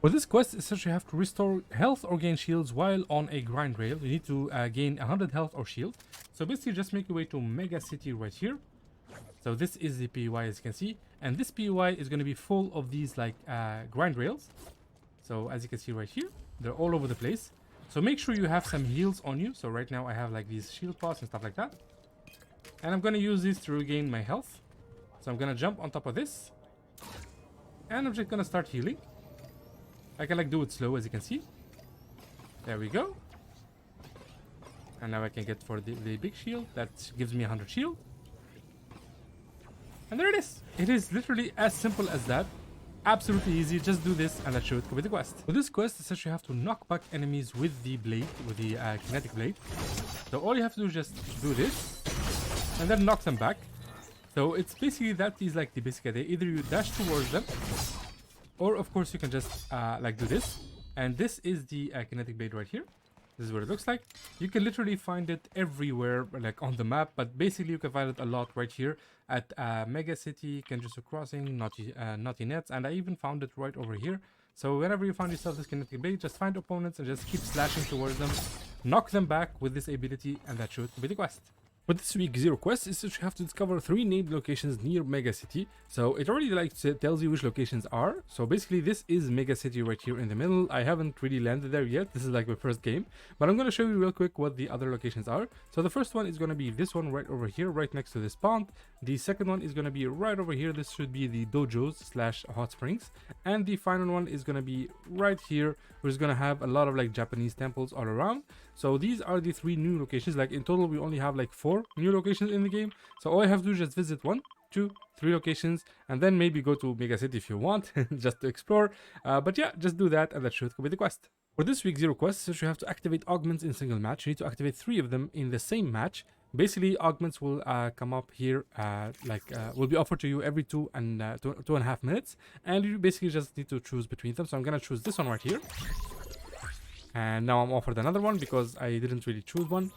For this quest, essentially you have to restore health or gain shields while on a grind rail. You need to gain 100 health or shield. So basically just make your way to Mega City right here. So this is the POI as you can see. And this POI is going to be full of these like grind rails. So as you can see right here, they're all over the place. So make sure you have some heals on you. So right now I have like these shield pots and stuff like that. And I'm going to use these to regain my health. So I'm going to jump on top of this. And I'm just going to start healing. I can like do it slow as you can see. There we go. And now I can get for the big shield. That gives me 100 shield. And there it is. It is literally as simple as that. Absolutely easy. Just do this and that should complete the quest. For this quest, essentially you have to knock back enemies with the blade, with the Kinetic Blade. So all you have to do is just do this and then knock them back. So it's basically that is like the basic idea. Either you dash towards them, or of course you can just like do this. And this is the Kinetic Blade right here. This is what it looks like. You can literally find it everywhere, like on the map, but basically you can find it a lot right here at Mega City, Kenjutsu Crossing, Naughty Nets, and I even found it right over here. So whenever you find yourself this Kinetic Blade, just find opponents and just keep slashing towards them, knock them back with this ability, and that should complete the quest. For this week 0 quest is that you have to discover 3 named locations near Mega City. So it already like tells you which locations are. So basically this is Mega City right here in the middle. I haven't really landed there yet. This is like my first game. But I'm going to show you real quick what the other locations are. So the first one is going to be this one right over here, right next to this pond. The second one is going to be right over here. This should be the dojos / hot springs. And the final one is going to be right here, which is going to have a lot of like Japanese temples all around. So these are the 3 new locations. Like in total we only have like 4 new locations in the game. So all I have to do is just visit 1, 2, 3 locations and then maybe go to Mega City if you want just to explore. But yeah, just do that and that should complete the quest. For this week 0 quest, you have to activate augments in single match. You need to activate 3 of them in the same match. Basically augments will come up here will be offered to you every 2.5 minutes, and you basically just need to choose between them. So I'm gonna choose this one right here, and now I'm offered another one because I didn't really choose one.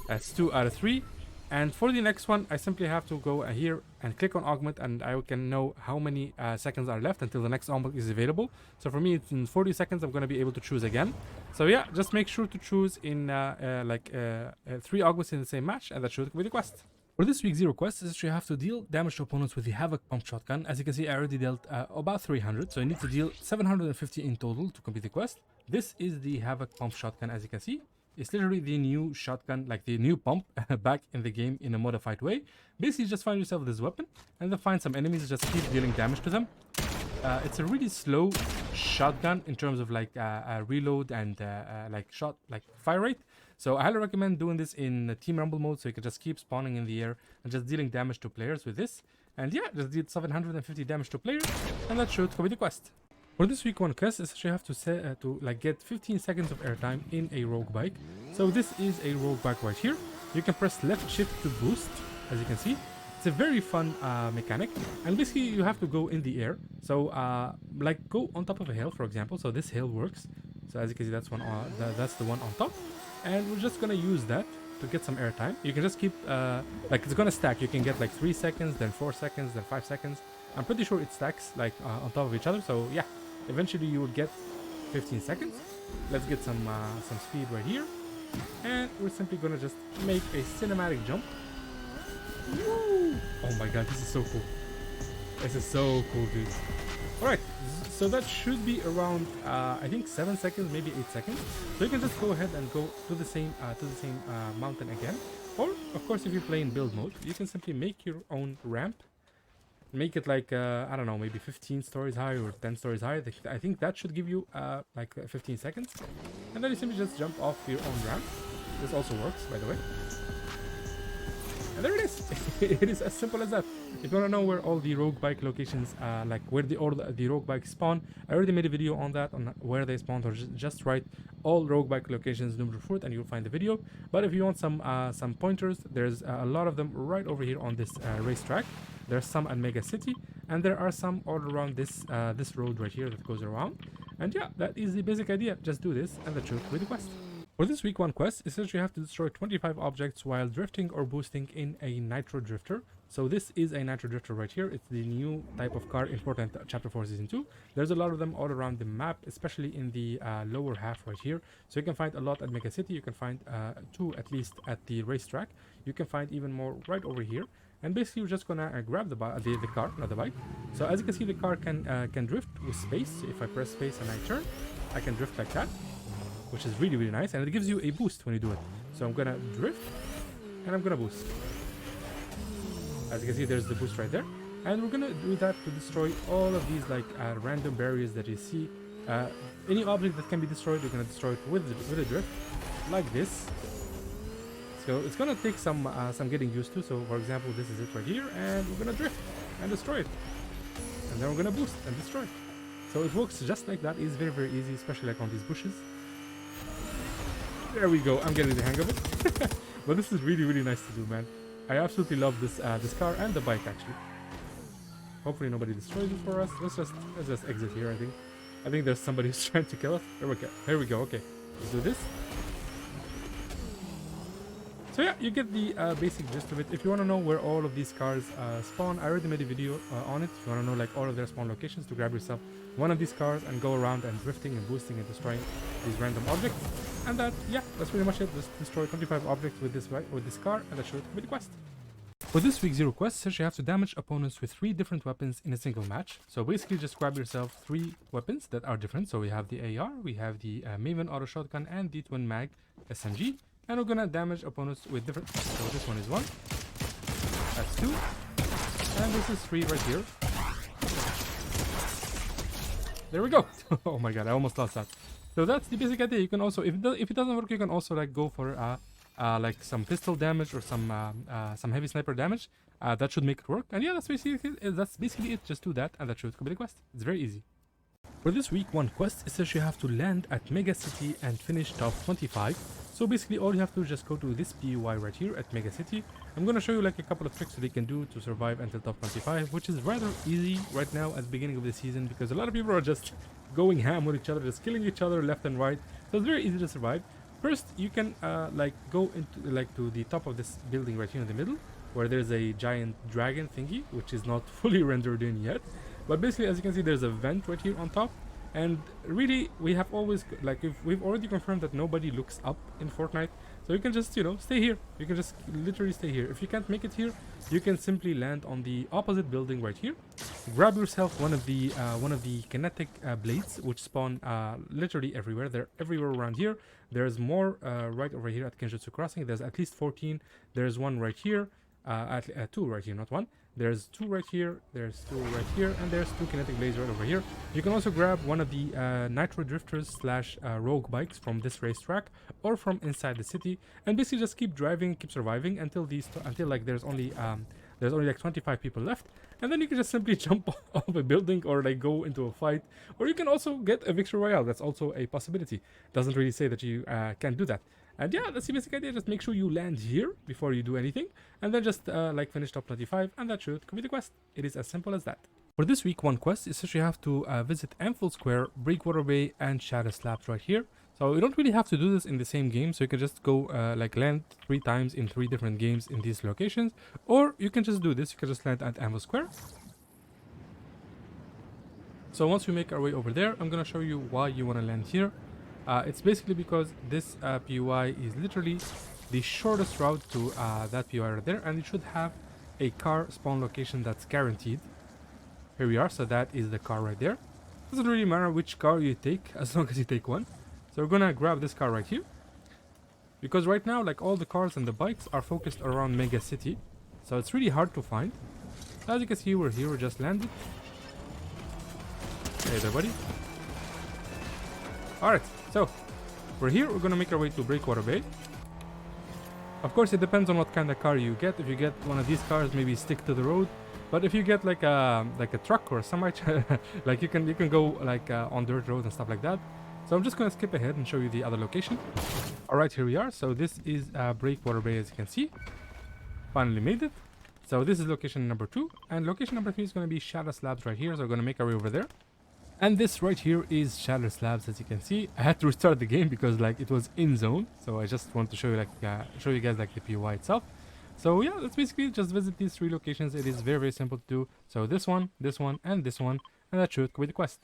That's 2 out of 3. And for the next one, I simply have to go here and click on augment, and I can know how many seconds are left until the next augment is available. So for me, it's in 40 seconds, I'm going to be able to choose again. So yeah, just make sure to choose in 3 augments in the same match, and that should complete the quest. For this week 0 quest is that you have to deal damage to opponents with the Havoc Pump Shotgun. As you can see, I already dealt about 300, so you need to deal 750 in total to complete the quest. This is the Havoc Pump Shotgun, as you can see. It's literally the new shotgun, like the new pump back in the game in a modified way. Basically, just find yourself this weapon and then find some enemies, just keep dealing damage to them. It's a really slow shotgun in terms of like reload and fire rate. So I highly recommend doing this in Team Rumble mode, so you can just keep spawning in the air and just dealing damage to players with this. And yeah, just did 750 damage to players, and that should complete the quest. For this week 1 quest is that you have to get 15 seconds of airtime in a rogue bike. So this is a rogue bike right here. You can press left shift to boost, as you can see. It's a very fun mechanic, and basically you have to go in the air. So like go on top of a hill, for example. So this hill works. So as you can see, that's the one on top, and we're just gonna use that to get some airtime. You can just keep it's gonna stack. You can get like 3 seconds, then 4 seconds, then 5 seconds. I'm pretty sure it stacks like on top of each other. So yeah. Eventually you will get 15 seconds. Let's get some speed right here. And we're simply gonna just make a cinematic jump. Woo! Oh my god, this is so cool. This is so cool, dude. Alright, so that should be around I think 7 seconds, maybe 8 seconds. So you can just go ahead and go to the same mountain again. Or of course, if you're playing build mode, you can simply make your own ramp. Make it like I don't know, maybe 15 stories high or 10 stories high. I think that should give you 15 seconds, and then you simply just jump off your own ramp. This also works, by the way. And there it is. It is as simple as that. If you want to know where all the rogue bike locations, where the rogue bikes spawn, I already made a video on that, on where they spawn. Or just write all rogue bike locations NOOB-NOOB-FRUIT and you'll find the video. But if you want some pointers, there's a lot of them right over here on this racetrack. There's some at Mega City, and there are some all around this road right here that goes around. And yeah, that is the basic idea. Just do this, and that should complete the quest. For this week 1 quest, essentially you have to destroy 25 objects while drifting or boosting in a Nitro Drifter. So this is a Nitro Drifter right here. It's the new type of car in Fortnite Chapter 4 Season 2. There's a lot of them all around the map, especially in the lower half right here. So you can find a lot at Mega City. You can find 2 at least at the racetrack. You can find even more right over here. And basically you're just gonna grab the car, not the bike. So as you can see, the car can drift with space. So if I press space and I turn, I can drift like that, which is really, really nice. And it gives you a boost when you do it. So I'm gonna drift and I'm gonna boost. As you can see, there's the boost right there. And we're gonna do that to destroy all of these like random barriers that you see. Any object that can be destroyed, you're gonna destroy it with a drift, like this. So it's gonna take some getting used to. So for example, this is it right here, and we're gonna drift and destroy it. And then we're gonna boost and destroy it. So it works just like that. It's very, very easy, especially like on these bushes. There we go. I'm getting the hang of it. But this is really, really nice to do, man. I absolutely love this this car and the bike actually. Hopefully nobody destroys it for us. Let's just exit here. I think there's somebody who's trying to kill us. There we go. Here we go. Okay, let's do this. So yeah, you get the basic gist of it. If you want to know where all of these cars spawn, I already made a video on it. If you want to know like all of their spawn locations, to grab yourself one of these cars and go around and drifting and boosting and destroying these random objects. And that's pretty much it. Just destroy 25 objects with this car, and that should be the quest. For this week's 0 quest, says you have to damage opponents with 3 different weapons in a single match. So basically just grab yourself 3 weapons that are different. So we have the AR, we have the Maven Auto Shotgun, and the Twin Mag SMG. And we're gonna damage opponents with different. So this one is 1. That's 2. And this is 3 right here. There we go. Oh my god, I almost lost that. So that's the basic idea. You can also, if it doesn't work, you can also like go for like some pistol damage or some heavy sniper damage. That should make it work. And yeah, that's basically it. Just do that, and that should complete the quest. It's very easy. For this week 1 quest, it says you have to land at Mega City and finish top 25. So basically all you have to do is just go to this PUI right here at Mega City. I'm gonna show you like a couple of tricks that you can do to survive until top 25, which is rather easy right now at the beginning of the season, because a lot of people are just going ham with each other, just killing each other left and right. So it's very easy to survive. First, you can like go into like to the top of this building right here in the middle, where there's a giant dragon thingy, which is not fully rendered in yet. But basically, as you can see, there's a vent right here on top. And really, we have always, like, if we've already confirmed that nobody looks up in Fortnite. So you can just, you know, stay here. You can just literally stay here. If you can't make it here, you can simply land on the opposite building right here. Grab yourself one of the kinetic blades, which spawn literally everywhere. They're everywhere around here. There's more right over here at Kenjutsu Crossing. There's at least 14. There's one right here. 2 right here, not 1. There's 2 right here, there's 2 right here, and there's 2 kinetic blades right over here. You can also grab one of the Nitro Drifters / rogue bikes from this racetrack or from inside the city, and basically just keep driving, keep surviving until like there's only like 25 people left, and then you can just simply jump off a building or like go into a fight, or you can also get a victory royale. That's also a possibility. Doesn't really say that you can't do that. And yeah, that's the basic idea. Just make sure you land here before you do anything, and then just like finish top 25, and that should complete the quest. It is as simple as that. For this week 1 quest, is that you have to visit Anvil Square, Breakwater Bay, and Shadow Slabs right here. So you don't really have to do this in the same game, so you can just go like land 3 times in 3 different games in these locations, or you can just do this. You can just land at Anvil Square. So once we make our way over there, I'm gonna show you why you want to land here. It's basically because this PUI is literally the shortest route to that PUI right there, and it should have a car spawn location that's guaranteed. Here we are, so that is the car right there. Doesn't really matter which car you take, as long as you take one. So we're gonna grab this car right here, because right now like all the cars and the bikes are focused around Mega City, so it's really hard to find. As you can see, we're here, we just landed. Hey there, buddy. Alright, so we're here. We're gonna make our way to Breakwater Bay. Of course, it depends on what kind of car you get. If you get one of these cars, maybe stick to the road. But if you get like a truck or something, like you can go like on dirt roads and stuff like that. So I'm just gonna skip ahead and show you the other location. Alright, here we are. So this is Breakwater Bay, as you can see. Finally made it. So this is location number 2, and location number 3 is gonna be Shadow Slabs right here. So we're gonna make our way over there. And this right here is Shadow Slabs, as you can see. I had to restart the game because like it was in zone, so I just want to show you like show you guys like the PUI itself. So yeah, that's basically just visit these 3 locations. It is very, very simple to do. So this one, and this one, and that should complete the quest.